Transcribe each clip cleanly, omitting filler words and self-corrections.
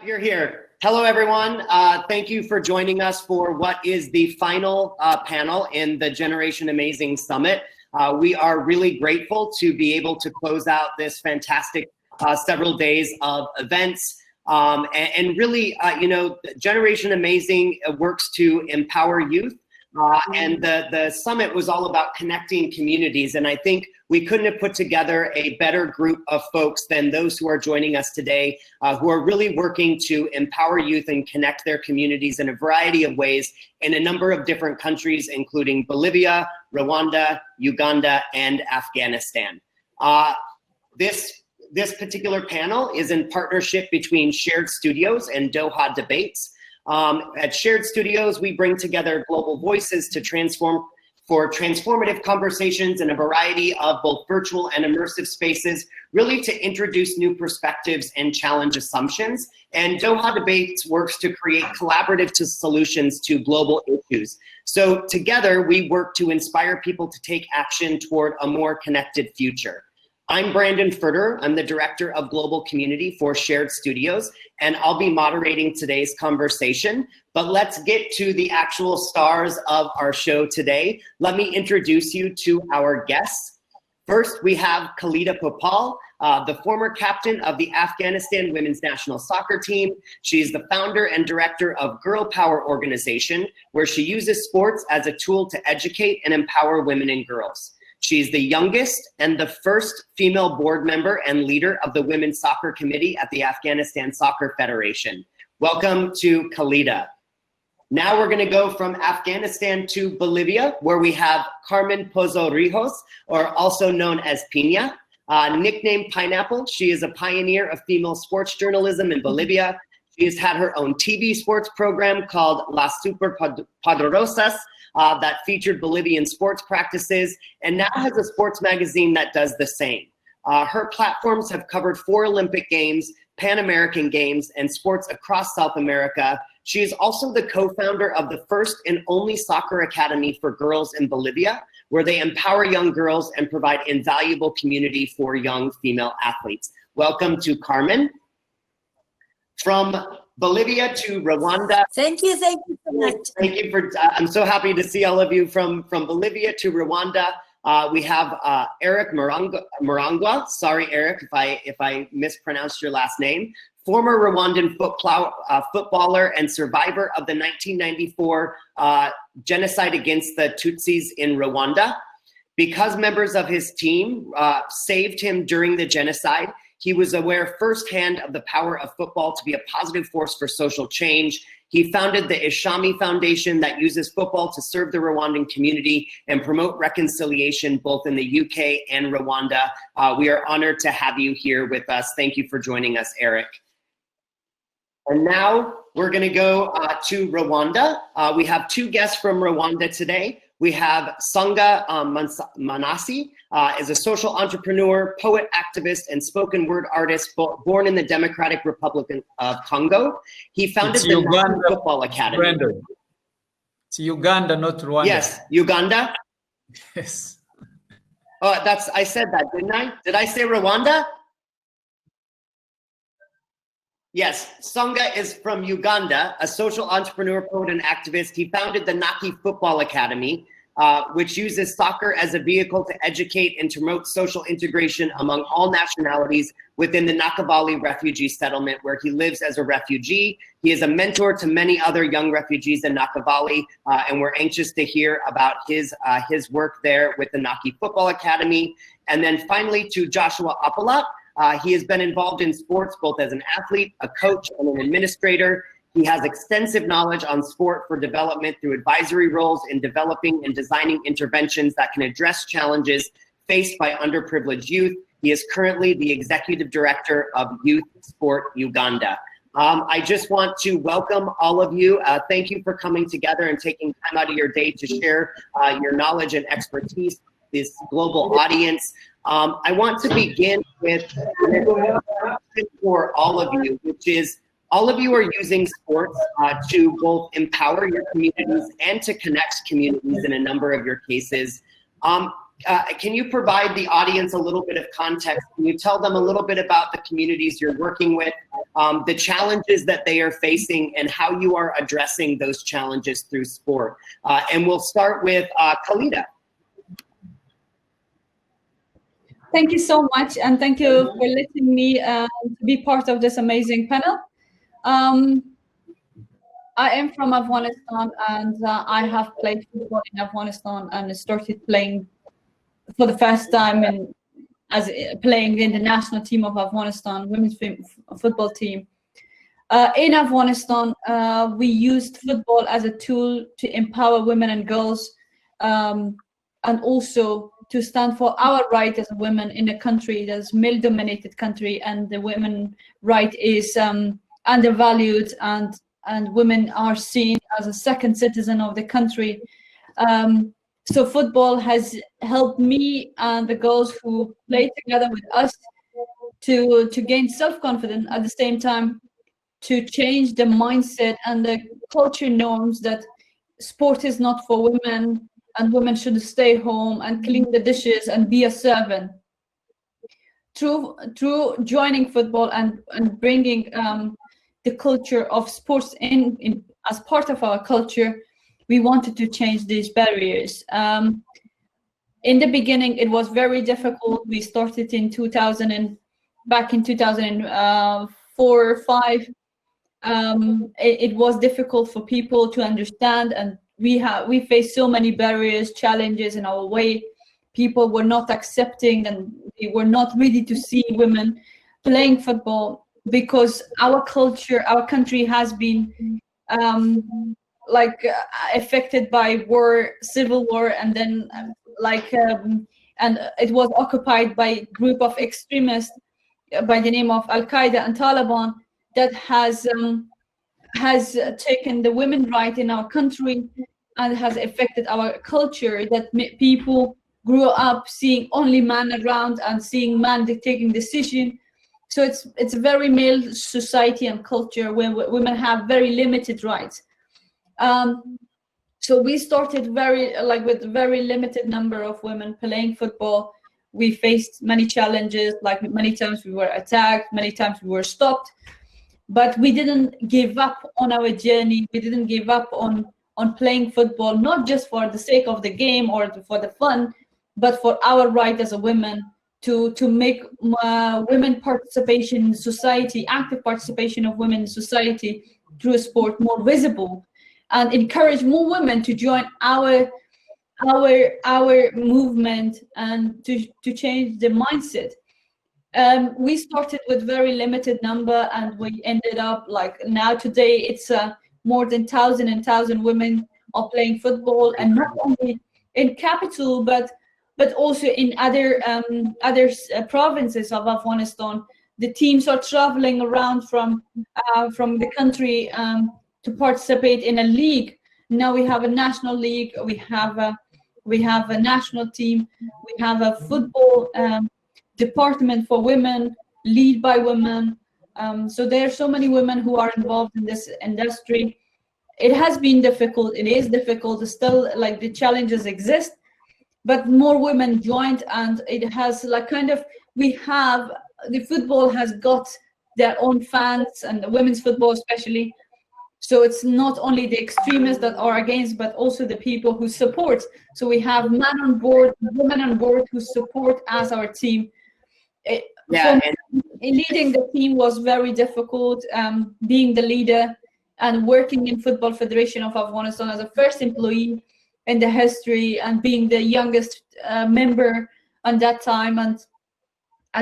You're here. Hello, everyone. Thank you for joining us for what is the final panel in the Generation Amazing Summit. We are really grateful to be able to close out this fantastic several days of events. And really, Generation Amazing works to empower youth. And the summit was all about connecting communities. And I think we couldn't have put together a better group of folks than those who are joining us today, who are really working to empower youth and connect their communities in a variety of ways in a number of different countries, including Bolivia, Rwanda, Uganda, and Afghanistan. This particular panel is in partnership between Shared Studios and Doha Debates. At Shared Studios, we bring together global voices to transformative conversations in a variety of both virtual and immersive spaces, really to introduce new perspectives and challenge assumptions. And Doha Debates works to create collaborative solutions to global issues. So together, we work to inspire people to take action toward a more connected future. I'm Brandon Furter. I'm the Director of Global Community for Shared Studios, and I'll be moderating today's conversation. But let's get to the actual stars of our show today. Let me introduce you to our guests. First, we have Khalida Popal, the former captain of the Afghanistan women's national soccer team. She's the founder and director of Girl Power organization, where she uses sports as a tool to educate and empower women and girls. She's the youngest and the first female board member and leader of the Women's Soccer Committee at the Afghanistan Soccer Federation. Welcome to Khalida. Now we're gonna go from Afghanistan to Bolivia, where we have Carmen Poso Rijos, or also known as Pina. Nicknamed Pineapple, she is a pioneer of female sports journalism in Bolivia. She has had her own TV sports program called Las Superpoderosas, that featured Bolivian sports practices, and now has a sports magazine that does the same. Her platforms have covered 4 Olympic Games, Pan American Games, and sports across South America. She is also the co-founder of the first and only soccer academy for girls in Bolivia, where they empower young girls and provide invaluable community for young female athletes. Welcome to Carmen. From Bolivia to Rwanda. Thank you so much. Thank you for, I'm so happy to see all of you from Bolivia to Rwanda. We have Eric Marangwa. Sorry, Eric, if I mispronounced your last name. Former Rwandan footballer and survivor of the 1994 genocide against the Tutsis in Rwanda. Because members of his team saved him during the genocide, he was aware firsthand of the power of football to be a positive force for social change. He founded the Ishami Foundation that uses football to serve the Rwandan community and promote reconciliation both in the UK and Rwanda. We are honored to have you here with us. Thank you for joining us, Eric. And now we're gonna go to Rwanda. We have 2 guests from Rwanda today. We have Sanga Manasi, is a social entrepreneur, poet, activist, and spoken word artist born in the Democratic Republic of Congo. He founded the Naki Football Academy. Brandon. It's Uganda, not Rwanda. Yes, Uganda? Yes. Oh, I said that, didn't I? Did I say Rwanda? Yes, Sanga is from Uganda, a social entrepreneur, poet, and activist. He founded the Naki Football Academy, which uses soccer as a vehicle to educate and to promote social integration among all nationalities within the Nakivale refugee settlement, where he lives as a refugee. He is a mentor to many other young refugees in Nakivale, and we're anxious to hear about his work there with the Naki Football Academy. And then finally to Joshua Apalat. He has been involved in sports both as an athlete, a coach, and an administrator. He has extensive knowledge on sport for development through advisory roles in developing and designing interventions that can address challenges faced by underprivileged youth. He is currently the executive director of Youth Sport Uganda. I just want to welcome all of you. Thank you for coming together and taking time out of your day to share your knowledge and expertise with this global audience. I want to begin with for all of you, which is all of you are using sports to both empower your communities and to connect communities in a number of your cases. can you provide the audience a little bit of context? Can you tell them a little bit about the communities you're working with, the challenges that they are facing, and how you are addressing those challenges through sport? And we'll start with Khalida. Thank you so much, and thank you for letting me to be part of this amazing panel. I am from Afghanistan, and I have played football in Afghanistan and started playing for the first time playing in the national team of Afghanistan, women's football team. In Afghanistan, we used football as a tool to empower women and girls, and also to stand for our right as women in a country that's male-dominated country, and the women right is undervalued, and women are seen as a second citizen of the country. So football has helped me and the girls who play together with us to gain self-confidence, at the same time to change the mindset and the culture norms that sport is not for women and women should stay home and clean the dishes and be a servant. Through joining football and bringing the culture of sports in as part of our culture, we wanted to change these barriers. In the beginning, it was very difficult. We started in back in 2004 or 5. It was difficult for people to understand, and we faced so many barriers, challenges in our way. People were not accepting, and they were not ready to see women playing football, because our culture, our country has been affected by war, civil war, and then and it was occupied by a group of extremists by the name of Al-Qaeda and Taliban that has taken the women right in our country and has affected our culture, that people grew up seeing only men around and seeing men taking decision. So it's a very male society and culture where women have very limited rights. So we started with very limited number of women playing football. We faced many challenges, like many times we were attacked, many times we were stopped, but we didn't give up on our journey. We didn't give up on playing football, not just for the sake of the game or for the fun, but for our right as a woman to make women participation in society, active participation of women in society through sport more visible, and encourage more women to join our movement and to change the mindset. We started with very limited number, and we ended up now today it's more than 1,000 women are playing football, and not only in capital but also in other provinces of Afghanistan. The teams are traveling around from the country to participate in a league. Now we have a national league. We have a national team. We have a football department for women, led by women. So there are so many women who are involved in this industry. It has been difficult. It is difficult. Still, the challenges exist, but more women joined, and it has the football has got their own fans, and the women's football especially. So it's not only the extremists that are against, but also the people who support. So we have men on board, women on board who support as our team. Leading the team was very difficult, being the leader and working in Football Federation of Afghanistan as a first employee in the history, and being the youngest member at that time, and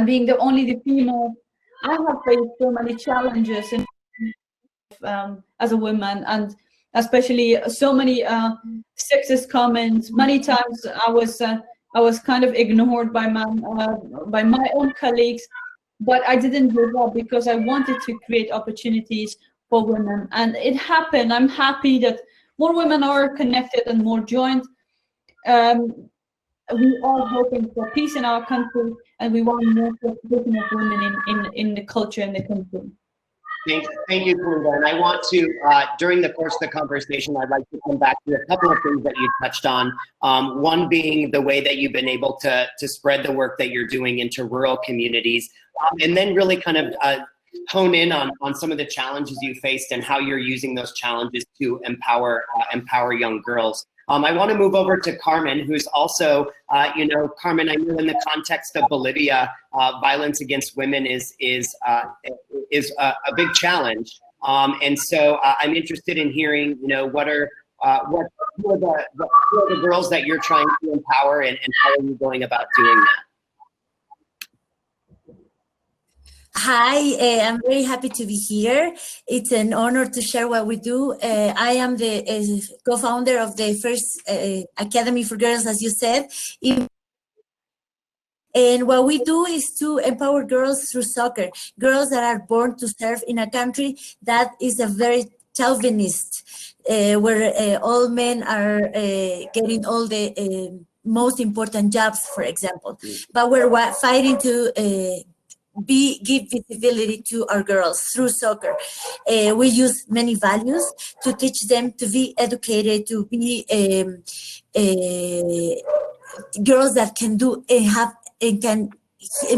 being the female. I have faced so many challenges as a woman, and especially so many sexist comments. Many times I was kind of ignored by my own colleagues, but I didn't give up because I wanted to create opportunities for women, and it happened. I'm happy that more women are connected and more joined. We are hoping for peace in our country, and we want more participation of women in the culture in the country. Thank you, Khalida. And I want to, during the course of the conversation, I'd like to come back to a couple of things that you touched on. One being the way that you've been able to spread the work that you're doing into rural communities, and then really kind of hone in on some of the challenges you faced and how you're using those challenges to empower young girls. I want to move over to Carmen, who's also, Carmen, I know in the context of Bolivia, violence against women is a big challenge. And so I'm interested in hearing, what are the girls that you're trying to empower, and how are you going about doing that? Hi, I'm very happy to be here. It's an honor to share what we do. I am the co-founder of the first Academy for Girls, as you said. And what we do is to empower girls through soccer, girls that are born to serve in a country that is a very chauvinist, where all men are getting all the most important jobs, for example. But we're fighting to give visibility to our girls through soccer. We use many values to teach them to be educated, to be girls that can do and can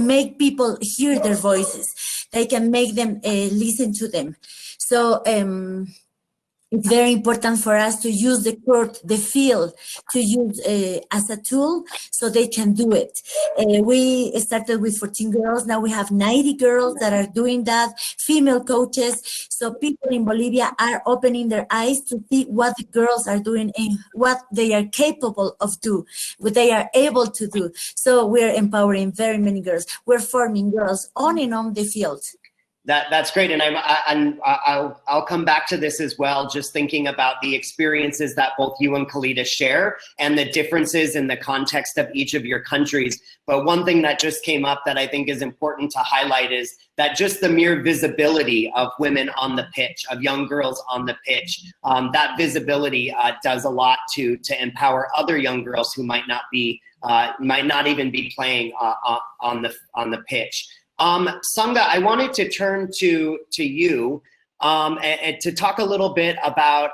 make people hear their voices. They can make them listen to them. So it's very important for us to use the court, the field, to use as a tool so they can do it. We started with 14 girls. Now we have 90 girls that are doing that, female coaches. So people in Bolivia are opening their eyes to see what the girls are doing and what they are capable of do, what they are able to do. So we're empowering very many girls. We're forming girls on and on the field. That's great, and I'll come back to this as well. Just thinking about the experiences that both you and Khalida share, and the differences in the context of each of your countries. But one thing that just came up that I think is important to highlight is that just the mere visibility of women on the pitch, of young girls on the pitch, that visibility does a lot to empower other young girls who might not even be playing on the pitch. Sangha, I wanted to turn to you and to talk a little bit about,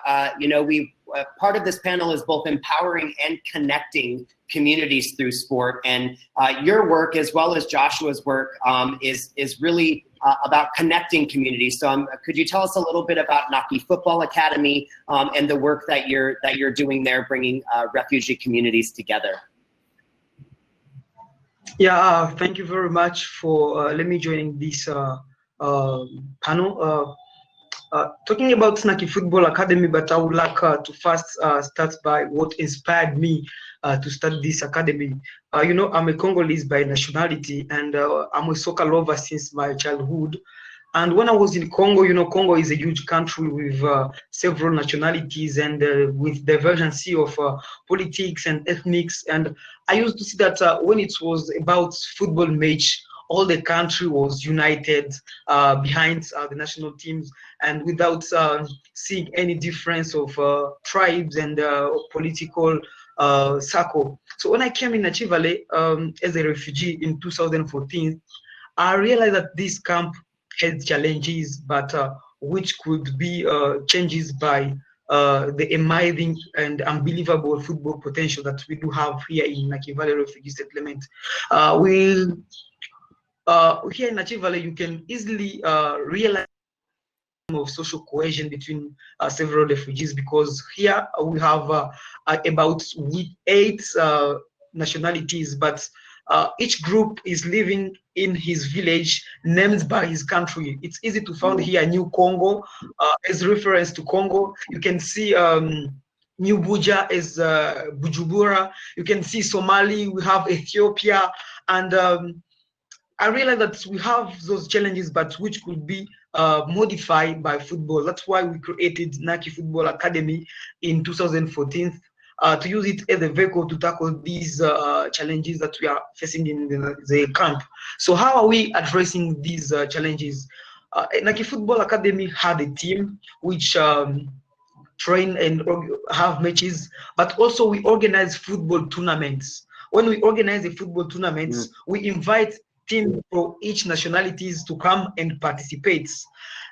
part of this panel is both empowering and connecting communities through sport. And your work, as well as Joshua's work, is really about connecting communities. So could you tell us a little bit about Naki Football Academy and the work that you're doing there, bringing refugee communities together? Yeah, thank you very much for let me join this panel. Talking about Naki Football Academy, but I would like to first start by what inspired me to start this academy. I'm a Congolese by nationality, and I'm a soccer lover since my childhood. And when I was in Congo, Congo is a huge country with several nationalities and with divergency of politics and ethnics. And I used to see that when it was about football match, all the country was united behind the national teams, and without seeing any difference of tribes and political circle. So when I came in Nachi Valley as a refugee in 2014, I realized that this camp had challenges, but which could be changes by the amazing and unbelievable football potential that we do have here in Naki Valley Refugee Settlement. Here in Naki Valley, you can easily realize of social cohesion between several refugees, because here we have about 8 nationalities, but each group is living in his village named by his country. It's easy to find here New Congo as reference to Congo. You can see New Buja as Bujumbura. You can see Somali, we have Ethiopia, and I realized that we have those challenges, but which could be modified by football. That's why we created Naki Football Academy in 2014. To use it as a vehicle to tackle these challenges that we are facing in the camp. So how are we addressing these challenges? Naki Football Academy had a team which train and have matches, but also we organize football tournaments. When we organize the football tournaments, we invite teams for each nationalities to come and participate.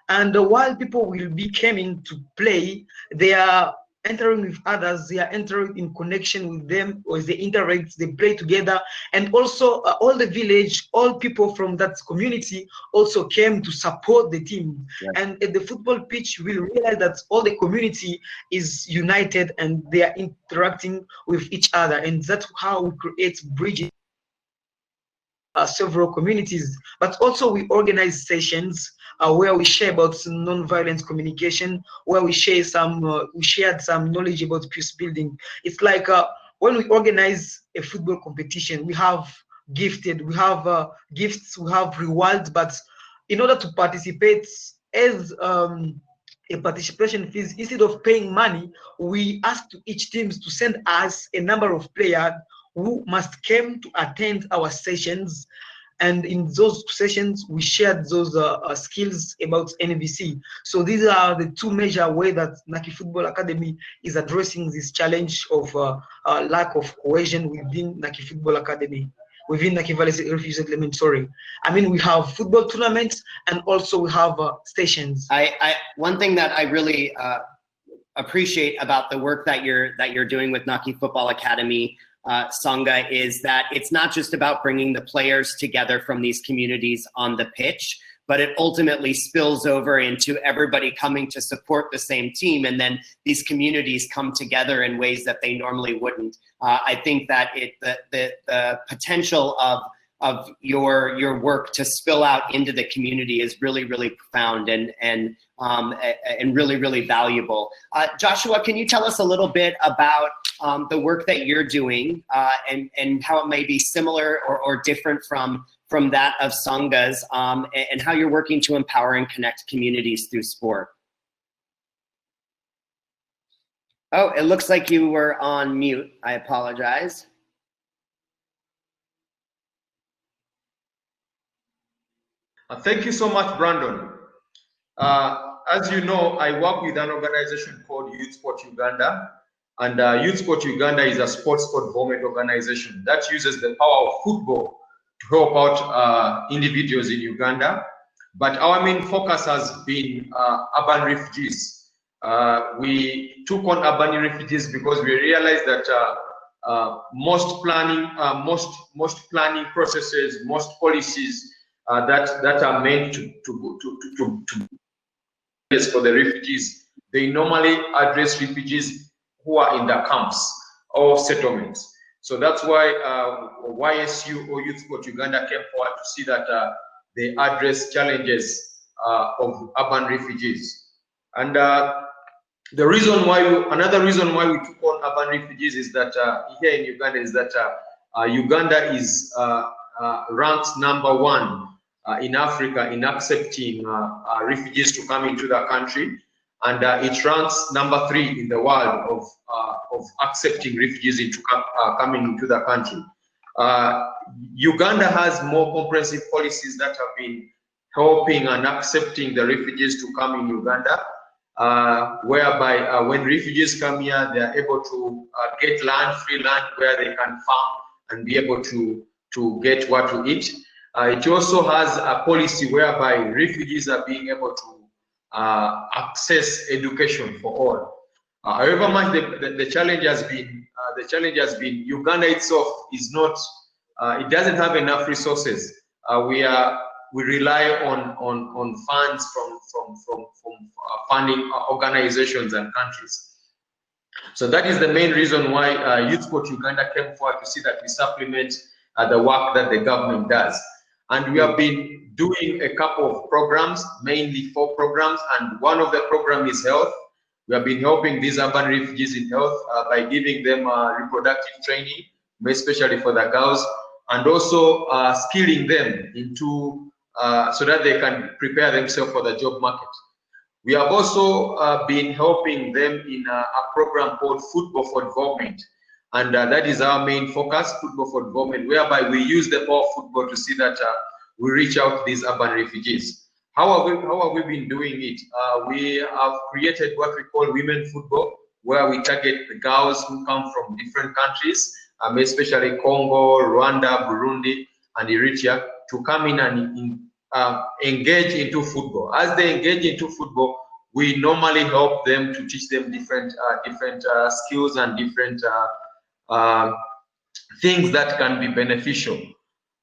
And while people will be coming to play, they are entering with others, they are entering in connection with them, or they interact, they play together. And also all the village, all people from that community also came to support the team. And at the football pitch, we'll realize that all the community is united and they are interacting with each other. And that's how we create bridges. Several communities, but also we organize sessions where we share about non-violent communication, where we share we shared some knowledge about peace building. It's like when we organize a football competition, we have gifted, we have gifts, we have rewards, but in order to participate as a participation fees, instead of paying money, we ask to each teams to send us a number of players who must come to attend our sessions. And in those sessions, we shared those skills about NVC. So these are the two major ways that Naki Football Academy is addressing this challenge of lack of cohesion within Naki Football Academy, within Naki Valley Refugee Settlement, sorry. I mean, we have football tournaments and also we have stations. One thing that I really appreciate about the work that you're doing with Naki Football Academy, Sangha, is that it's not just about bringing the players together from these communities on the pitch, but it ultimately spills over into everybody coming to support the same team, and then these communities come together in ways that they normally wouldn't. I think that the potential of your work to spill out into the community is really, really profound and really, really valuable. Joshua, can you tell us a little bit about the work that you're doing and how it may be similar or different from that of Sanghas, and how you're working to empower and connect communities through sport? Oh, it looks like you were on mute. I apologize. Thank you so much, Brandon. As you know, I work with an organization called Youth Sport Uganda. And Youth Sport Uganda is a sports development organization that uses the power of football to help out individuals in Uganda. But our main focus has been urban refugees. We took on urban refugees because we realized that most planning processes, most policies that are meant to for the refugees, they normally address refugees who are in the camps or settlements. So that's why YSU or Youth Sport Uganda came forward to see that they address challenges of urban refugees. And another reason why we took on urban refugees is that here in Uganda is that Uganda is ranked #1 in Africa in accepting refugees to come into the country, and it ranks #3 in the world of accepting refugees into coming into the country. Uganda has more comprehensive policies that have been helping and accepting the refugees to come in Uganda, whereby when refugees come here, they are able to get free land where they can farm and be able to get what to eat. It also has a policy whereby refugees are being able to access education for all. However much the challenge has been, Uganda itself is not, it doesn't have enough resources. We rely on funds from funding organizations and countries. So that is the main reason why Youth Sport Uganda came forward to see that we supplement the work that the government does. And we have been doing a couple of programs, mainly 4 programs, and one of the programs is health. We have been helping these urban refugees in health by giving them reproductive training, especially for the girls, and also skilling them into so that they can prepare themselves for the job market. We have also been helping them in a program called Football for Development. And that is our main focus, Football for Development, whereby we use the power of football to see that we reach out to these urban refugees. How have we been doing it? We have created what we call women football, where we target the girls who come from different countries, especially Congo, Rwanda, Burundi, and Eritrea, to come in and engage into football. As they engage into football, we normally help them to teach them different skills and different things that can be beneficial.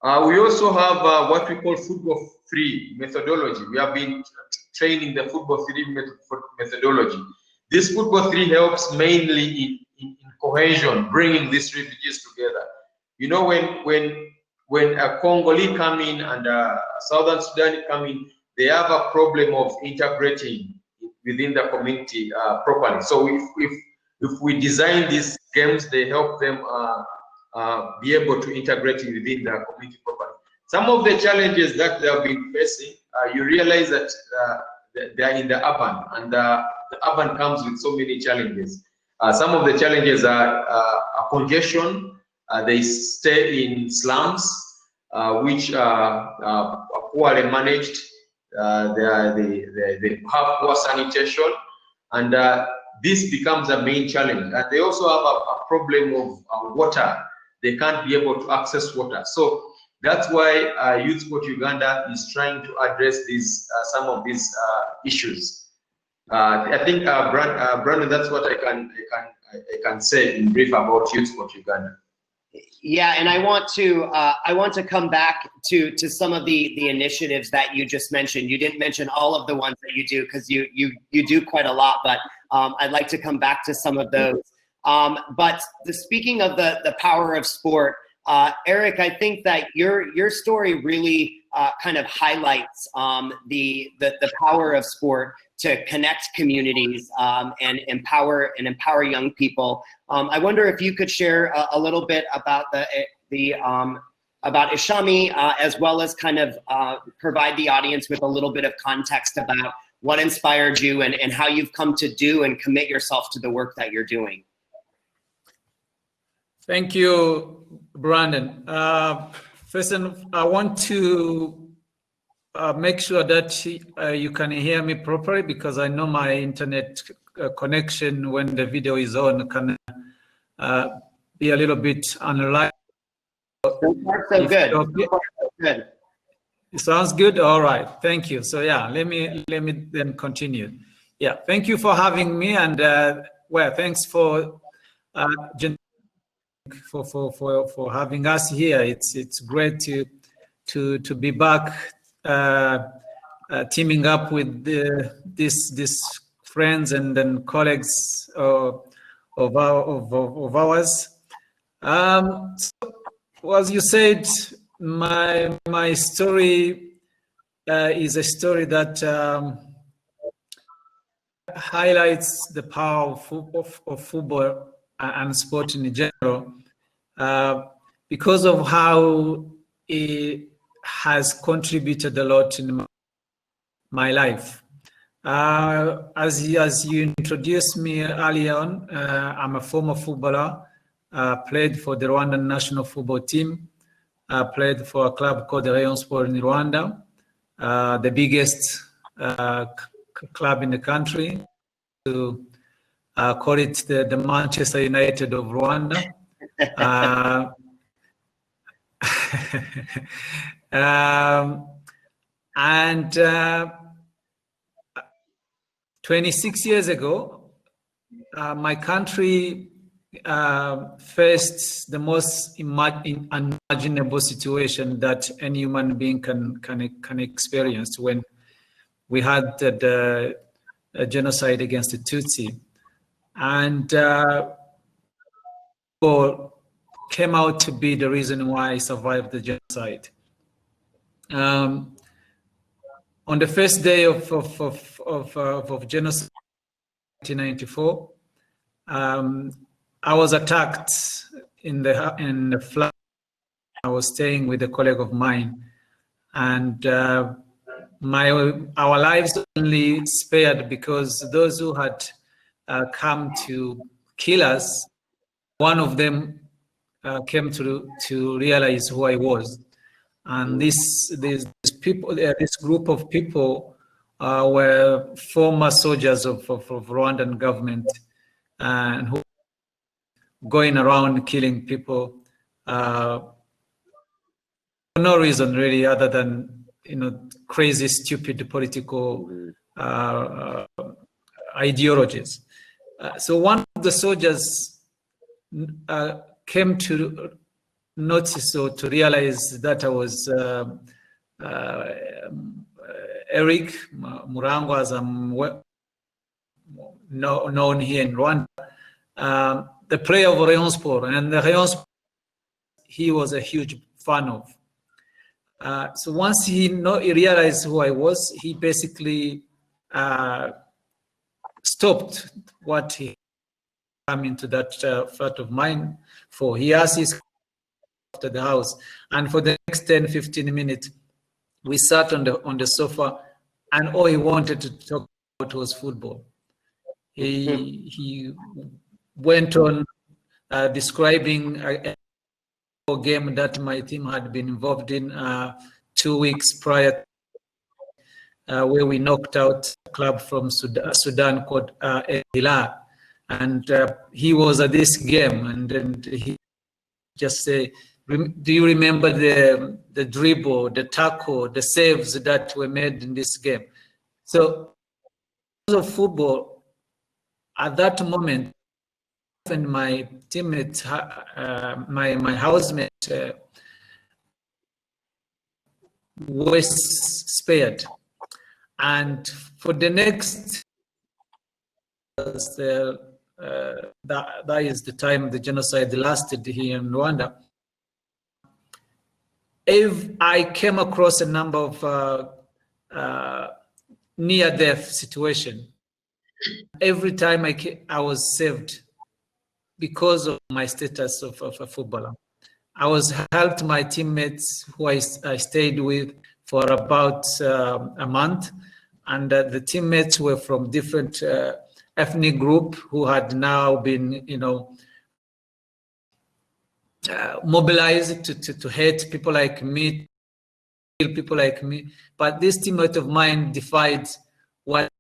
We also have what we call football free methodology. We have been training the football free methodology. This football free helps mainly in cohesion, bringing these refugees together. You know, when a Congolese come in and Southern Sudan come in, they have a problem of integrating within the community properly. So if we design these games, they help them be able to integrate within the community properly. Some of the challenges that they have been facing, you realize that they are in the urban, and the urban comes with so many challenges. Some of the challenges are congestion. They stay in slums, which are poorly managed. They have poor sanitation, and this becomes a main challenge. And they also have a problem of water. They can't be able to access water. So that's why Youth Sport Uganda is trying to address these some of these issues. I think, Brandon, that's what I can say in brief about Youth Sport Uganda. Yeah, and I want to come back to some of the initiatives that you just mentioned. You didn't mention all of the ones that you do, because you do quite a lot, but I'd like to come back to some of those. But speaking of the power of sport, Eric, I think that your story really kind of highlights the power of sport to connect communities and empower young people. I wonder if you could share a little bit about about Ishami, as well as kind of provide the audience with a little bit of context about what inspired you and how you've come to do and commit yourself to the work that you're doing. Thank you, Brandon. First, I want to make sure that you can hear me properly, because I know my internet connection when the video is on can be a little bit unreliable. So far, so good. Okay. Good. It sounds good. All right. Thank you. So yeah, let me then continue. Yeah. Thank you for having me, and well, thanks for having us here. It's great to be back, teaming up with these friends and then colleagues of ours. So, as you said, my story is a story that highlights the power of football and sport in general, because of how it has contributed a lot in my life. As you introduced me earlier on, I'm a former footballer, played for the Rwandan national football team, played for a club called the Rijos in Rwanda, the biggest club in the country, to call it the Manchester United of Rwanda. 26 years ago, my country faced the most unimaginable situation that any human being can experience, when we had the genocide against the Tutsi, and came out to be the reason why I survived the genocide. On the first day of genocide, 1994, I was attacked in the flat. I was staying with a colleague of mine, and our lives only spared because those who had come to kill us, one of them came to realize who I was, and this group of people were former soldiers of Rwandan government, and who going around killing people for no reason really, other than crazy, stupid political ideologies. So one of the soldiers came to notice or to realize that I was Eric Murango, as I'm known here in Rwanda, the player of Rayon Sport, and the Rayon Sport he was a huge fan of. So once he realized who I was, he basically stopped what he came into that flat of mine for. He asked his after the house, and for the next 10-15 minutes, we sat on the sofa, and all he wanted to talk about was football. He went on describing a game that my team had been involved in 2 weeks prior, where we knocked out a club from Sudan called El Hilal. And he was at this game, and he just said, do you remember the dribble, the tackle, the saves that were made in this game? So, because of football, at that moment, and my teammate, my housemate, was spared. And for the next, that is the time the genocide lasted here in Rwanda. If I came across a number of near-death situation, every time I was saved because of my status of a footballer. I was helped my teammates who I stayed with for about a month, and the teammates were from different ethnic group who had now been, mobilized to hate people like me, kill people like me. But this teammate of mine defied what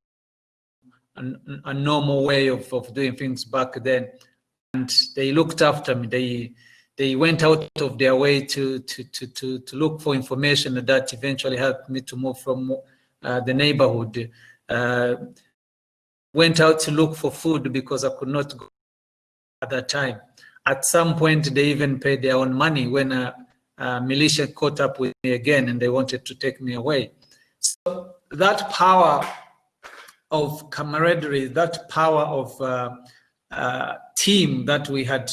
a normal way of doing things back then, and they looked after me. They went out of their way to look for information that eventually helped me to move from the neighborhood. Went out to look for food because I could not go at that time. At some point, they even paid their own money when a militia caught up with me again and they wanted to take me away. So that power of camaraderie, that power of team that we had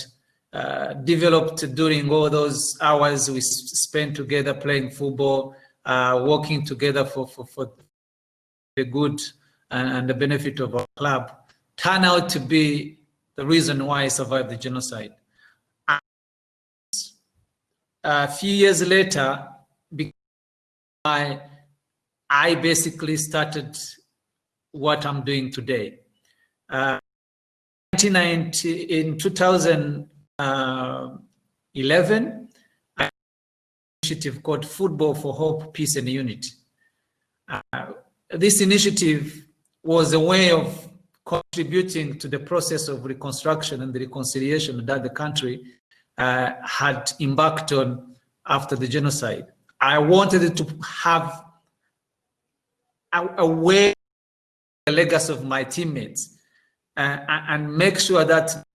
developed during all those hours we spent together playing football, working together for the good and the benefit of our club, turned out to be the reason why I survived the genocide. A few years later, I basically started what I'm doing today. In 2011, an initiative called Football for Hope, Peace and Unity. This initiative was a way of contributing to the process of reconstruction and the reconciliation that the country had embarked on after the genocide. I wanted to have a way, the legacy of my teammates, and make sure that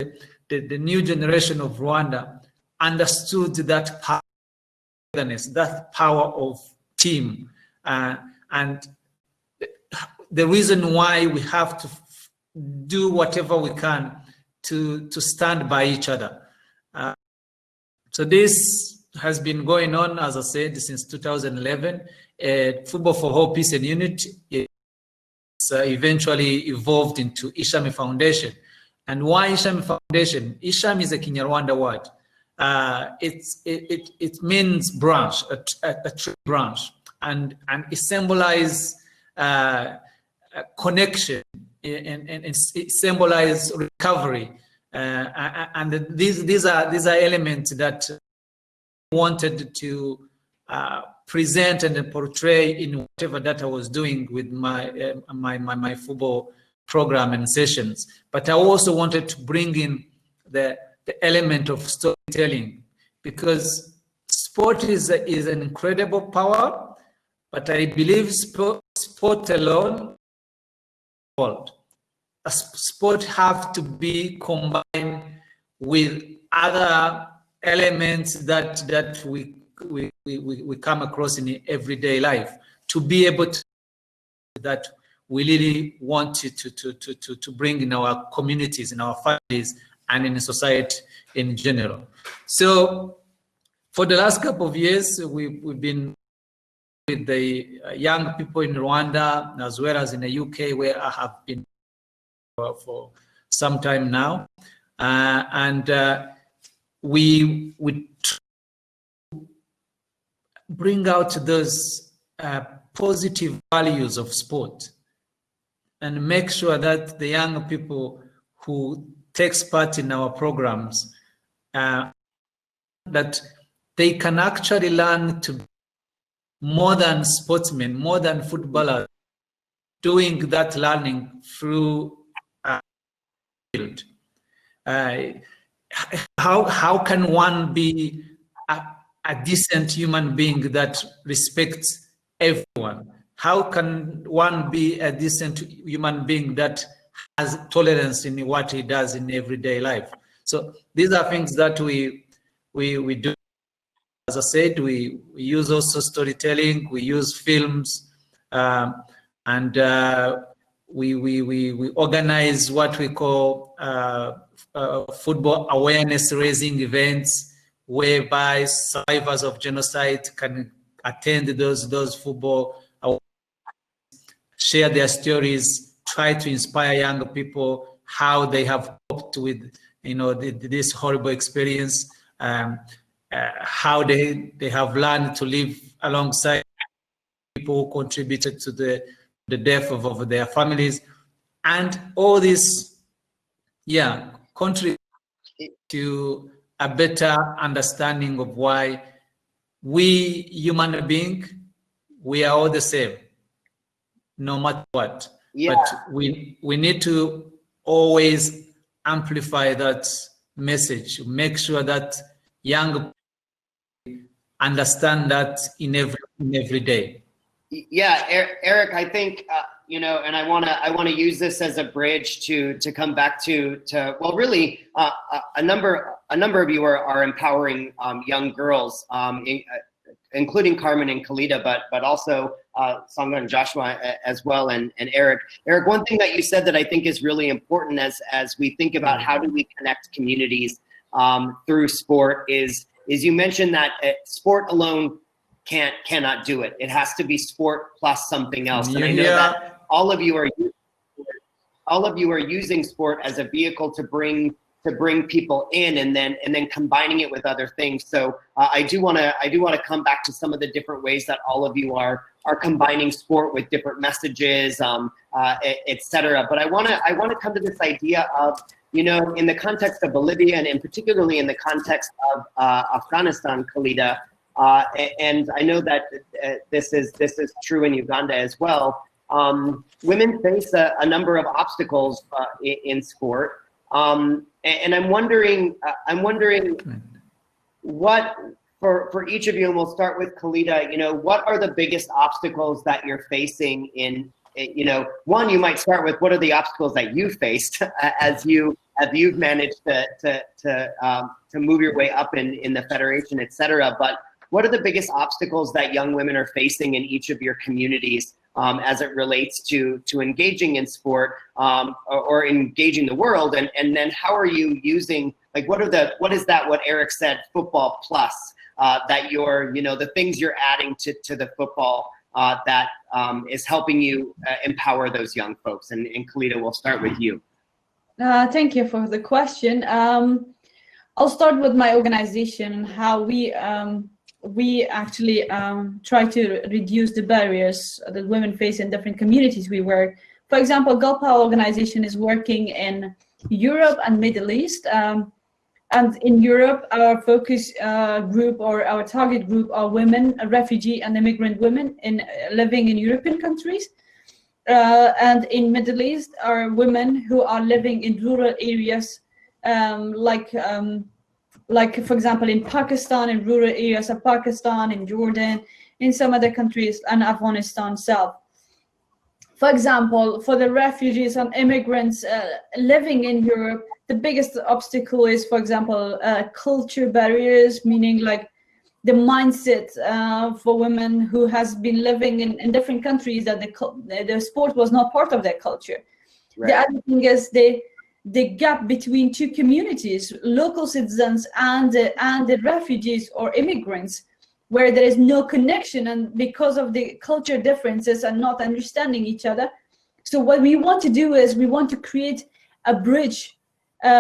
the new generation of Rwanda understood that power of togetherness, that power of team, and the reason why we have to do whatever we can to stand by each other. So this has been going on, as I said, since 2011. Football for Hope, Peace and Unity eventually evolved into Ishami Foundation. And why Ishami Foundation? Ishami is a Kinyarwanda word. It means branch, a tree branch, and it symbolizes connection, and it symbolizes recovery. And these are elements that I wanted to present and portray in whatever that I was doing with my football program and sessions. But I also wanted to bring in the element of storytelling, because sport is an incredible power, But I believe sport alone, a sport have to be combined with other elements that we come across in everyday life to be able to that we really want to bring in our communities, in our families, and in society in general. So for the last couple of years, we've been with the young people in Rwanda as well as in the UK, where I have been for some time now, and we bring out those positive values of sport and make sure that the young people who takes part in our programs that they can actually learn to be more than sportsmen, more than footballers, doing that learning through field. How can one be a decent human being that respects everyone? How can one be a decent human being that has tolerance in what he does in everyday life? So these are things that we do. As I said, we use also storytelling, we use films, and we organize what we call football awareness raising events, whereby survivors of genocide can attend those football awareness, share their stories, try to inspire young people how they have coped with this horrible experience, how they have learned to live alongside people who contributed to the death of their families, and all this, contribute to a better understanding of why we human beings, we are all the same, no matter what. Yeah. But we need to always amplify that message, make sure that young people understand that in every day. Yeah, Eric, I think and I want to use this as a bridge to come back to well, really, a number of you are empowering young girls, including Carmen and Khalida, but also Sangha and Joshua as well, and Eric. Eric, one thing that you said that I think is really important as we think about how do we connect communities through sport is you mentioned that sport alone cannot do it. It has to be sport plus something else. And I know that all of you are using sport as a vehicle to bring people in, and then combining it with other things. So I do want to come back to some of the different ways that all of you are combining sport with different messages, etc. But I want to come to this idea of, in the context of Bolivia, and in particularly in the context of Afghanistan, Khalida, and I know that this is true in Uganda as well. Women face a number of obstacles in sport, and I'm wondering what for each of you, and we'll start with Khalida. What are the biggest obstacles that you're facing in? One, you might start with what are the obstacles that you faced as you've managed to move your way up in the federation, etc. But what are the biggest obstacles that young women are facing in each of your communities as it relates to engaging in sport or engaging the world? And then how are you using, what is what Eric said, football plus, that you're, the things you're adding to the football that is helping you empower those young folks? And Khalida, we'll start with you. Thank you for the question. I'll start with my organization and how we actually try to reduce the barriers that women face in different communities we work. For example, Girl Power organization is working in Europe and Middle East. And in Europe, our focus group or our target group are women, refugee and immigrant women living in European countries. And in Middle East are women who are living in rural areas, like for example, in Pakistan, in rural areas of Pakistan, in Jordan, in some other countries and Afghanistan itself. For example, for the refugees and immigrants living in Europe, the biggest obstacle is, for example, culture barriers, meaning like the mindset for women who has been living in different countries that the sport was not part of their culture. Right. The other thing is the gap between two communities, local citizens and the refugees or immigrants, where there is no connection, and because of the culture differences and not understanding each other. So what we want to do is we want to create a bridge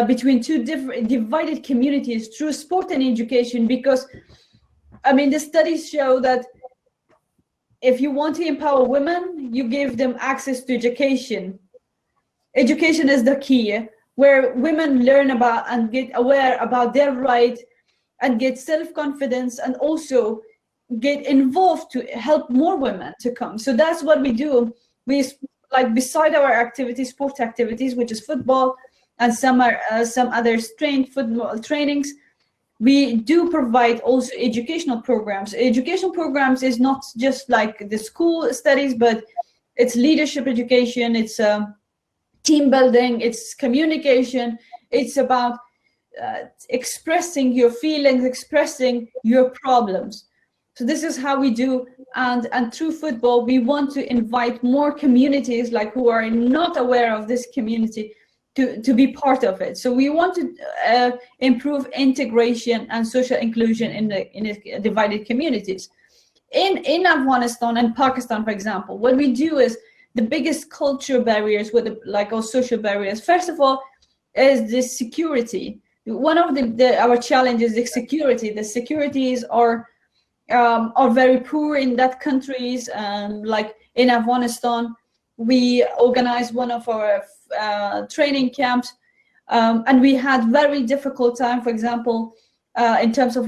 between two different divided communities through sport and education, because I mean the studies show that if you want to empower women, you give them access to education. Education is the key, where women learn about and get aware about their right and get self-confidence and also get involved to help more women to come. So that's what we do. We, like, beside our activities, sport activities, which is football and some other strength football trainings, we do provide also educational programs. Educational programs is not just like the school studies, but it's leadership education, it's team building, it's communication, it's about expressing your feelings, expressing your problems. So this is how we do, and through football we want to invite more communities like who are not aware of this community to be part of it. So we want to improve integration and social inclusion in the divided communities. In Afghanistan and Pakistan, for example, what we do is the biggest cultural barriers with our social barriers, first of all, is the security. One of our challenges is security. The securities are very poor in that countries. Like in Afghanistan, we organized one of our training camps, and we had very difficult time, for example, in terms of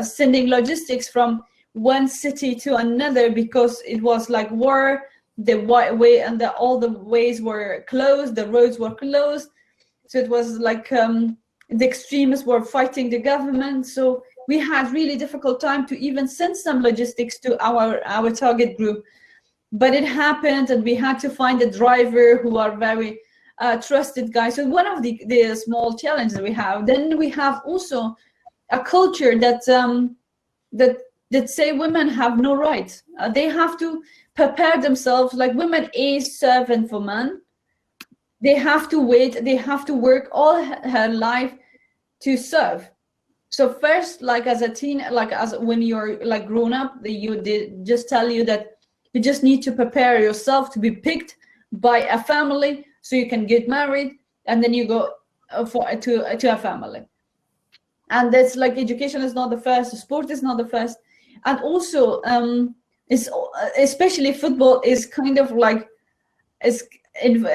sending logistics from one city to another, because it was like war. The way and all the ways were closed, the roads were closed. So it was like the extremists were fighting the government. So we had really difficult time to even send some logistics to our target group. But it happened, and we had to find a driver who are very trusted guys. So one of the small challenges we have. Then we have also a culture that say women have no rights. They have to prepare themselves, like women is servant for men. They have to wait, they have to work all her life to serve. So first, like as a teen, like as when you're like grown up, they just tell you that you just need to prepare yourself to be picked by a family so you can get married, and then you go to a family. And that's like education is not the first, sport is not the first, and also it's especially football is kind of like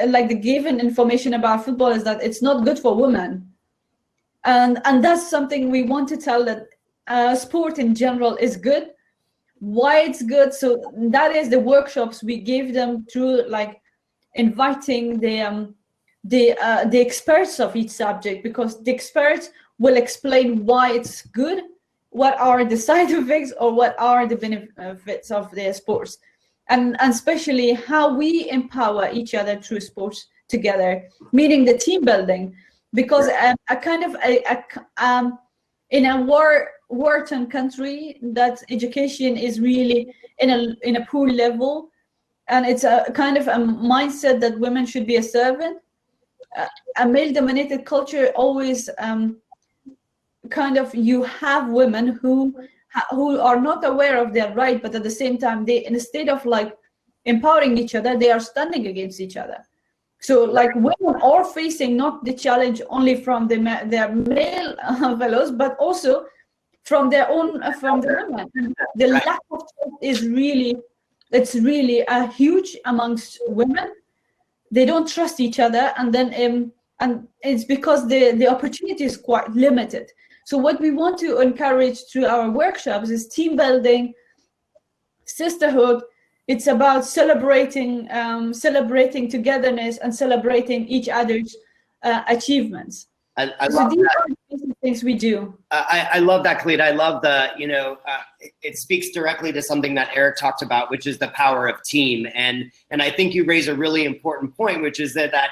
like the given information about football is that it's not good for women, and that's something we want to tell, that sport in general is good. Why it's good? So that is the workshops we give them through, like inviting the experts of each subject, because the experts will explain why it's good, what are the side effects or what are the benefits of the sports, and especially how we empower each other through sports together, meaning the team building, because in a war-torn country, that education is really in a poor level, and it's a kind of a mindset that women should be a servant. A male-dominated culture always kind of, you have women who are not aware of their right, but at the same time they, instead of like empowering each other, they are standing against each other. So like women are facing not the challenge only from their male fellows, but also from their own from the women. The lack of trust is really a huge amongst women. They don't trust each other, and then and it's because the opportunity is quite limited. So what we want to encourage through our workshops is team building, sisterhood. It's about celebrating togetherness and celebrating each other's achievements. I love that. things we do. I love that, Khalida. I love the, it speaks directly to something that Eric talked about, which is the power of team. And I think you raise a really important point, which is that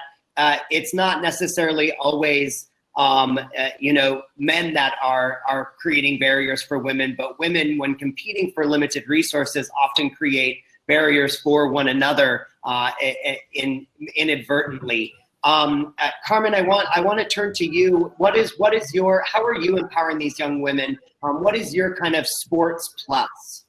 it's not necessarily always, men that are creating barriers for women, but women, when competing for limited resources, often create barriers for one another inadvertently. Carmen, I want to turn to you. How are you empowering these young women? What is your kind of sports plus?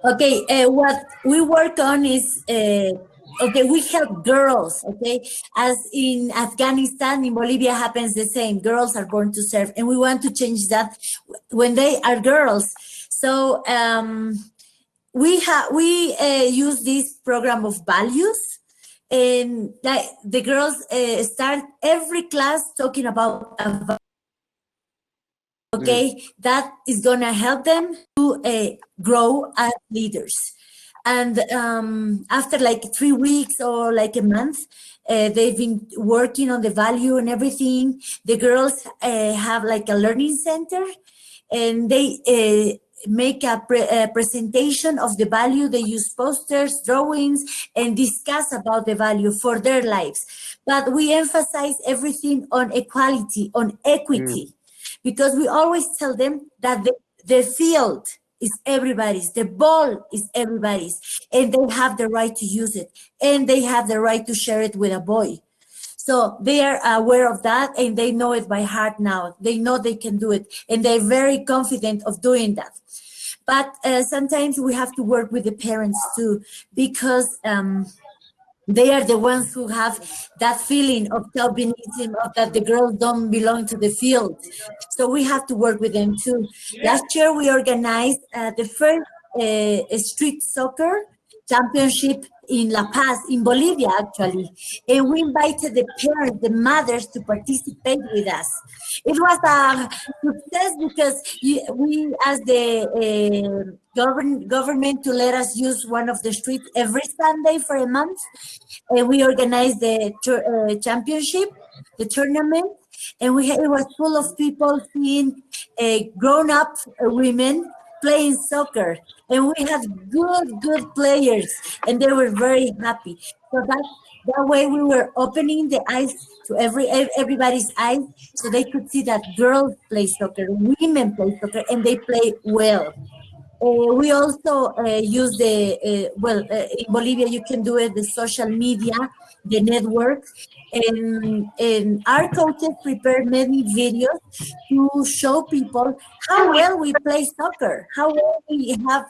Okay, what we work on is, we help girls, okay? As in Afghanistan, in Bolivia happens the same. Girls are born to serve, and we want to change that when they are girls. So we use this program of values, and the girls start every class talking about a value. Okay, that is gonna help them to grow as leaders. And after like 3 weeks or like a month, they've been working on the value and everything. The girls have like a learning center, and they make a presentation of the value. They use posters, drawings, and discuss about the value for their lives. But we emphasize everything on equality, on equity, because we always tell them that the field is everybody's, the ball is everybody's, and they have the right to use it, and they have the right to share it with a boy. So they are aware of that, and they know it by heart now. They know they can do it, and they're very confident of doing that. But sometimes we have to work with the parents too, because they are the ones who have that feeling of chauvinism, of that the girls don't belong to the field. So we have to work with them too. Last year we organized the first street soccer championship in La Paz, in Bolivia, actually. And we invited the parents, the mothers, to participate with us. It was a success because we asked the government to let us use one of the streets every Sunday for a month. And we organized the championship, the tournament. And it was full of people seeing grown-up women playing soccer, and we had good players, and they were very happy. So that way we were opening the eyes to everybody's eyes, so they could see that girls play soccer, women play soccer, and they play well. We also use in Bolivia you can do it, the social media, the network, and our coaches prepare many videos to show people how well we play soccer, how well we have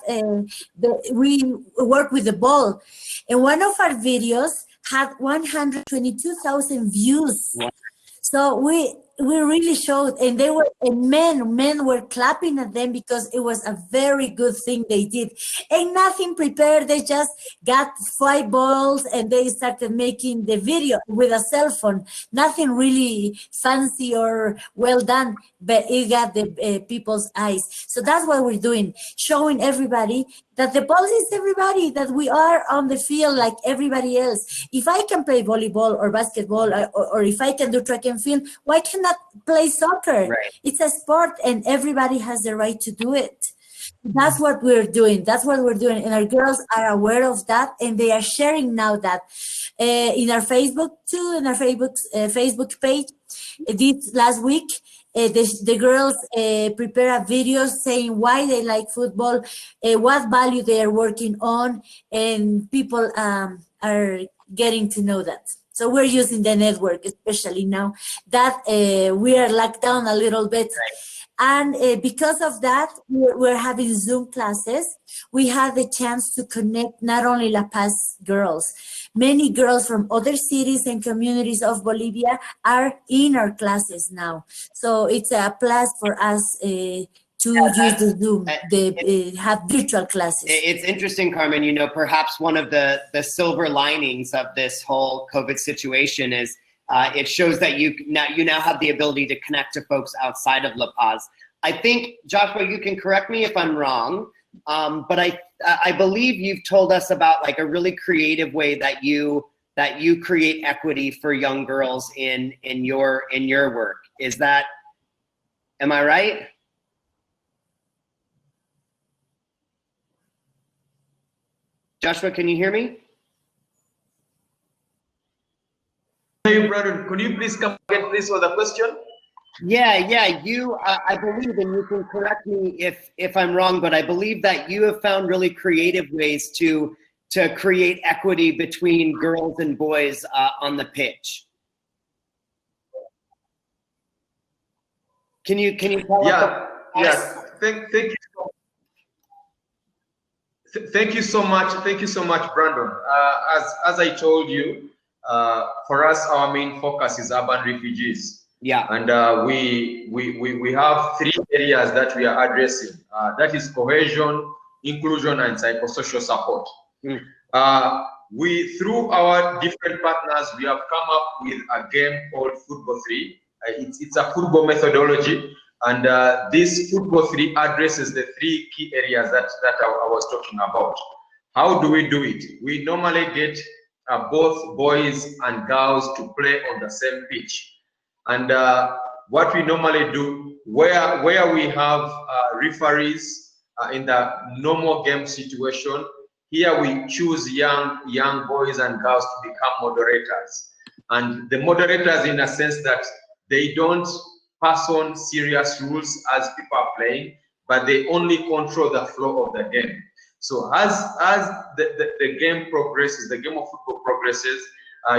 we work with the ball. And one of our videos had 122,000 views. So we really showed, and men were clapping at them because it was a very good thing they did. And nothing prepared, they just got 5 balls and they started making the video with a cell phone. Nothing really fancy or well done, but it got the people's eyes. So that's what we're doing, showing everybody that the ball is everybody, that we are on the field like everybody else. If I can play volleyball or basketball, or if I can do track and field, why cannot play soccer? Right. It's a sport, and everybody has the right to do it. That's what we're doing. That's what we're doing. And our girls are aware of that, and they are sharing now that in our Facebook too, in our Facebook page. This last week, the girls prepare a video saying why they like football, what value they are working on, and people are getting to know that. So we're using the network, especially now that we are locked down a little bit. And because of that, we're having Zoom classes. We had the chance to connect not only La Paz girls, many girls from other cities and communities of Bolivia are in our classes now. So it's a plus for us to use the Zoom, have virtual classes. It's interesting, Carmen, perhaps one of the silver linings of this whole COVID situation is it shows that you now have the ability to connect to folks outside of La Paz. I think, Joshua, you can correct me if I'm wrong, but I believe you've told us about like a really creative way that you that you create equity for young girls in your work. Is that, am I right? Joshua, can you hear me? Hey, brother, could you please come again, please, for the question? Yeah. You, I believe, and you can correct me if I'm wrong, but I believe that you have found really creative ways to create equity between girls and boys on the pitch. Can you tell us? Yeah. Thank you. Thank you so much. Thank you so much, Brandon. As I told you, for us, our main focus is urban refugees. Yeah. And we have 3 areas that we are addressing. That is cohesion, inclusion, and psychosocial support. Through our different partners, we have come up with a game called Football 3. It's a football methodology. And this Football 3 addresses the 3 key areas that I was talking about. How do we do it? We normally get both boys and girls to play on the same pitch. And what we normally do, where we have referees in the normal game situation, here we choose young boys and girls to become moderators. And the moderators, in a sense that they don't pass on serious rules as people are playing, but they only control the flow of the game. So as the game progresses, the game of football progresses,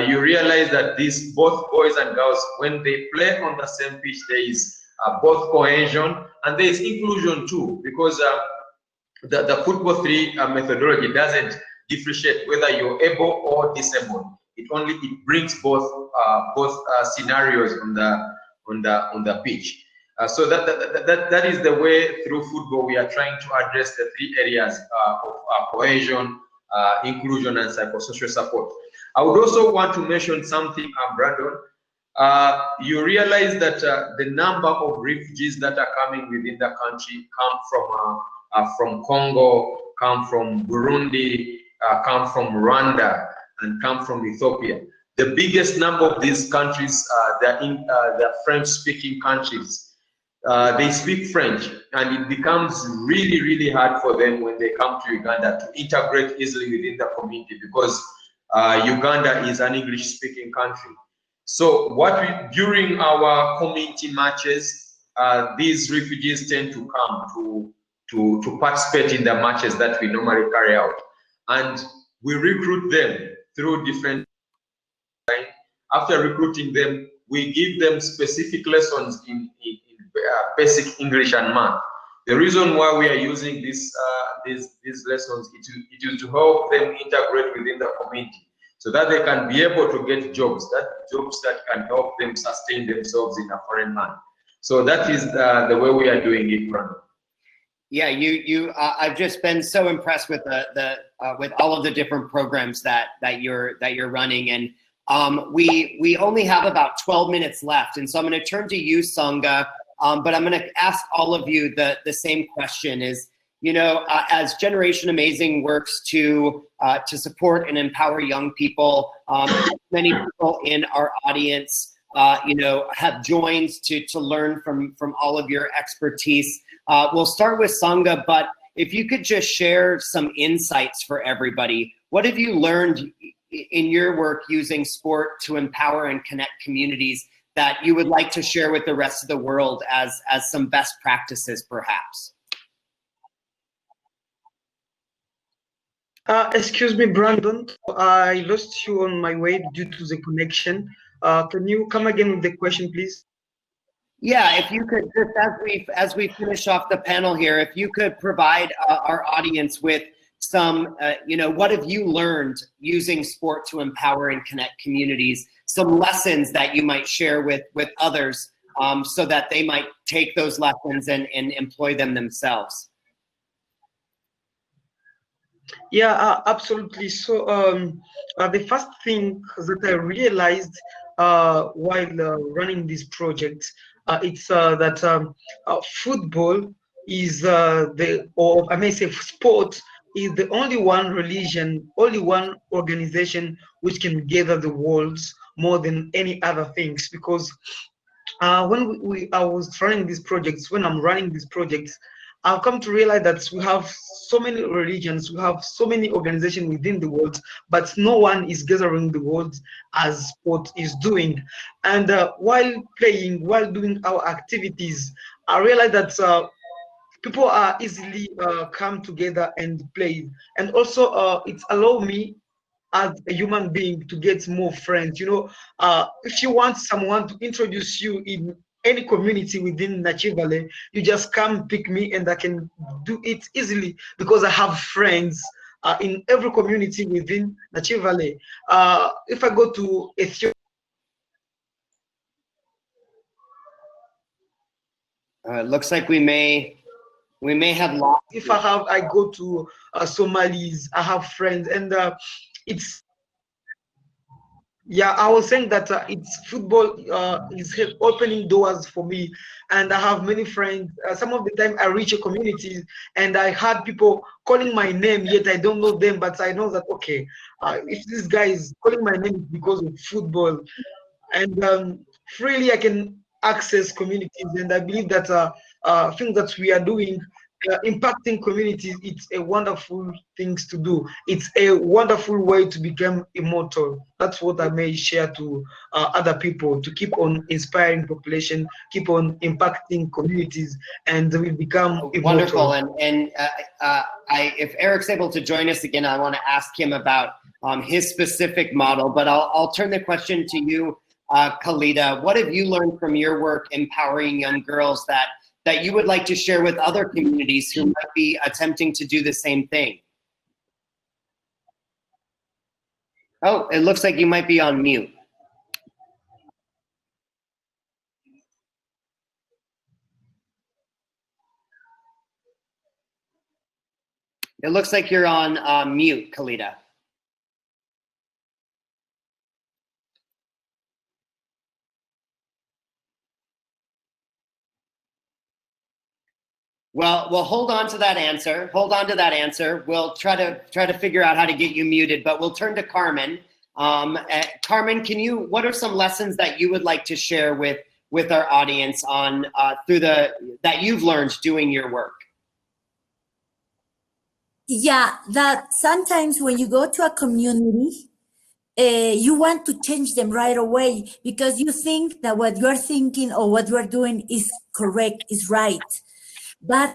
you realize that these both boys and girls, when they play on the same pitch, there is both cohesion and there is inclusion too, because the Football 3 methodology doesn't differentiate whether you're able or disabled. It brings both scenarios on the pitch. So that is the way through football we are trying to address the 3 areas of cohesion, inclusion, and psychosocial support. I would also want to mention something, Brandon. You realize that the number of refugees that are coming within the country come from Congo, come from Burundi, come from Rwanda, and come from Ethiopia. The biggest number of these countries, the French-speaking countries, they speak French, and it becomes really, really hard for them when they come to Uganda to integrate easily within the community, because Uganda is an English-speaking country. So during our community matches, these refugees tend to come to participate in the matches that we normally carry out, and we recruit them through different. After recruiting them, we give them specific lessons in basic English and math. The reason why we are using these lessons is to help them integrate within the community, so that they can be able to get jobs that can help them sustain themselves in a foreign land. So that is the way we are doing it, Brandon. Yeah, I've just been so impressed with with all of the different programs that you're running, and we only have about 12 minutes left, and so I'm going to turn to you, Sangha, but I'm going to ask all of you the same question. Is, as Generation Amazing works to support and empower young people, many people in our audience have joined to learn from all of your expertise. We'll start with Sangha, but if you could just share some insights for everybody. What have you learned in your work using sport to empower and connect communities that you would like to share with the rest of the world as some best practices, perhaps? Excuse me, Brandon. I lost you on my way due to the connection. Can you come again with the question, please? Yeah, if you could, just as we finish off the panel here, if you could provide our audience with some, what have you learned using sport to empower and connect communities? Some lessons that you might share with others, so that they might take those lessons and employ them themselves. Yeah, absolutely. So the first thing that I realized while running this project, it's that football is sport is the only one religion, only one organization which can gather the world more than any other things. Because when I was running these projects, when I'm running these projects, I've come to realize that we have so many religions, we have so many organizations within the world, but no one is gathering the world as sport is doing. And while playing, while doing our activities, I realized that people are easily come together and play. And also it's allowed me as a human being to get more friends. You know, if you want someone to introduce you in any community within Nachi Valley, you just come pick me and I can do it easily because I have friends in every community within Nachi Valley. If I go to Ethiopia, It looks like we may have lost. if I go to Somalis, I have friends, and it's yeah, I was saying that it's football is opening doors for me, and I have many friends. Some of the time, I reach a community, and I had people calling my name, yet I don't know them, but I know that okay, if this guy is calling my name it's because of football, and freely I can access communities, and I believe that things that we are doing. Impacting communities, it's a wonderful things to do. It's a wonderful way to become immortal. That's what I may share to other people, to keep on inspiring population, keep on impacting communities, and we become Wonderful. immortal. And if Eric's able to join us again, I want to ask him about his specific model, but I'll turn the question to you, Khalida. What have you learned from your work empowering young girls that you would like to share with other communities who might be attempting to do the same thing? Oh, it looks like you might be on mute. It looks like you're on mute, Khalida. Well, hold on to that answer. Hold on to that answer. We'll try to figure out how to get you muted, but we'll turn to Carmen. Carmen, what are some lessons that you would like to share with our audience on that you've learned doing your work? Yeah, that sometimes when you go to a community, you want to change them right away because you think that what you're thinking or what you're doing is correct, is right. But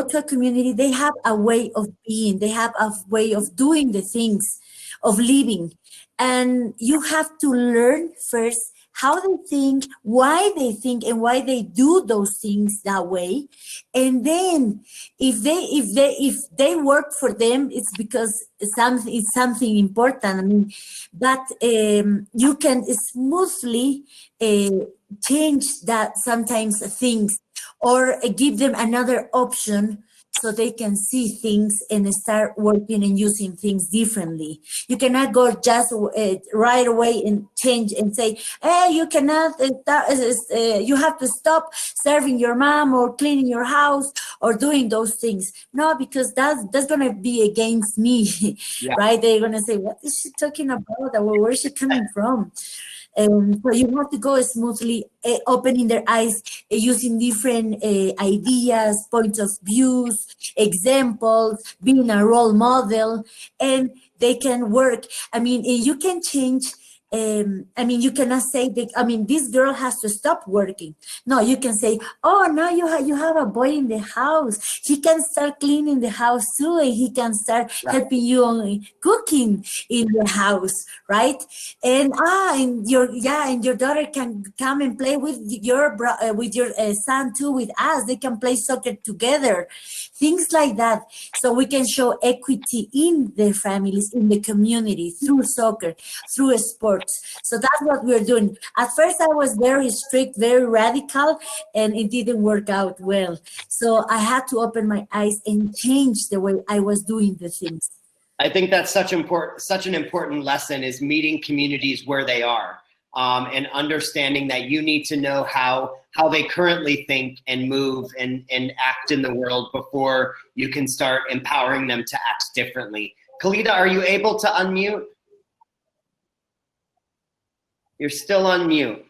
to a community, they have a way of being, they have a way of doing the things, of living. And you have to learn first how they think, and why they do those things that way. And then if they work for them, it's because it's something important. I mean, but you can smoothly change that sometimes things, or give them another option so they can see things and start working and using things differently. You cannot go just right away and change and say, hey, you cannot, you have to stop serving your mom or cleaning your house or doing those things. No, because that's going to be against me, yeah. Right? They're going to say, what is she talking about? Where is she coming from? So you have to go smoothly, opening their eyes, using different ideas, points of views, examples, being a role model, and they can work. I mean, you can change. You cannot say that, this girl has to stop working. No, you can say, oh, now you have a boy in the house. He can start cleaning the house too, and he can start helping you on cooking in the house, right? And your daughter can come and play with your son too, with us. They can play soccer together, things like that. So we can show equity in the families, in the community, through soccer, through sports. So that's what we're doing. At first, I was very strict, very radical, and it didn't work out well. So I had to open my eyes and change the way I was doing the things. I think that's such an important lesson, is meeting communities where they are, and understanding that you need to know how how they currently think and move and act in the world before you can start empowering them to act differently. Khalida, are you able to unmute? You're still on mute.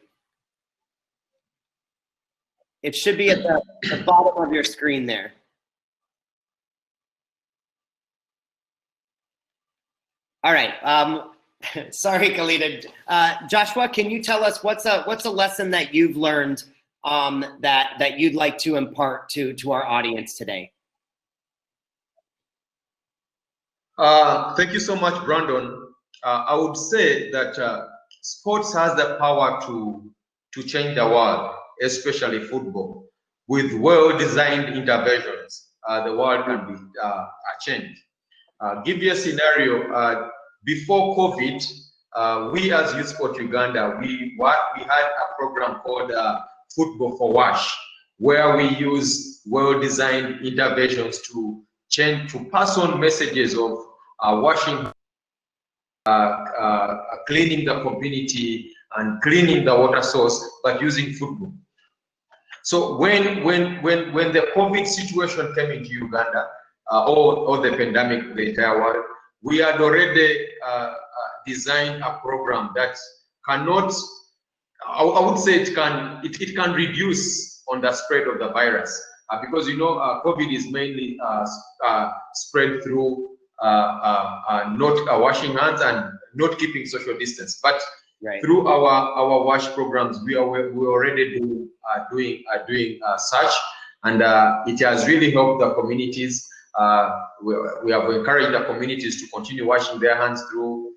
It should be at the bottom of your screen there. All right. Sorry, Khalida. Joshua, can you tell us what's a lesson that you've learned that you'd like to impart to our audience today? Thank you so much, Brandon. I would say that sports has the power to change the world, especially football. With well-designed interventions, the world can be changed. Give you a scenario. Before COVID, we as Youth Sport Uganda, we had a program called Football for Wash, where we use well-designed interventions to pass on messages of washing, cleaning the community and cleaning the water source, but using football. So when the COVID situation came into Uganda, or the pandemic, the entire world, we had already designed a program that cannot, I would say it can reduce on the spread of the virus, because COVID is mainly spread through not washing hands and not keeping social distance. But through our wash programs, we already doing such, and it has really helped the communities. We have encouraged the communities to continue washing their hands through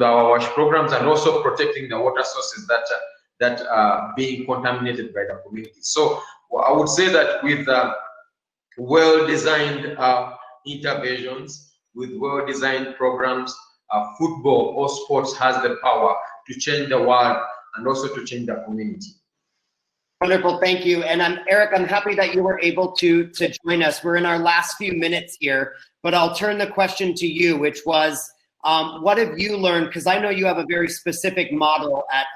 our wash programs, and also protecting the water sources that are being contaminated by the community. So I would say that with well-designed interventions, with well-designed programs, football or sports has the power to change the world and also to change the community. Wonderful, thank you. And Eric, I'm happy that you were able to join us. We're in our last few minutes here, but I'll turn the question to you, which was, what have you learned? Because I know you have a very specific model at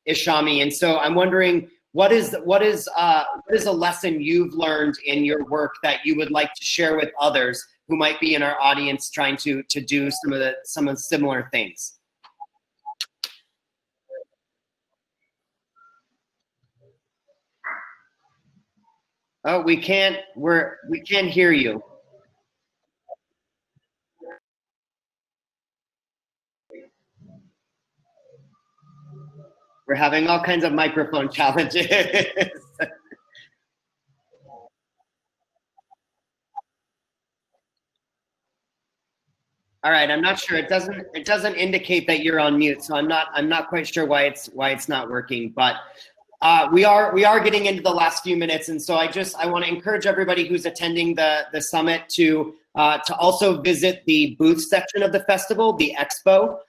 Ishami, and so I'm wondering, what is a lesson you've learned in your work that you would like to share with others who might be in our audience trying to do some of similar things? Oh, we can't hear you. We're having all kinds of microphone challenges. All right, I'm not sure. It doesn't indicate that you're on mute, so I'm not quite sure why it's not working. But we are getting into the last few minutes, and so I want to encourage everybody who's attending the summit to also visit the booth section of the festival, the expo.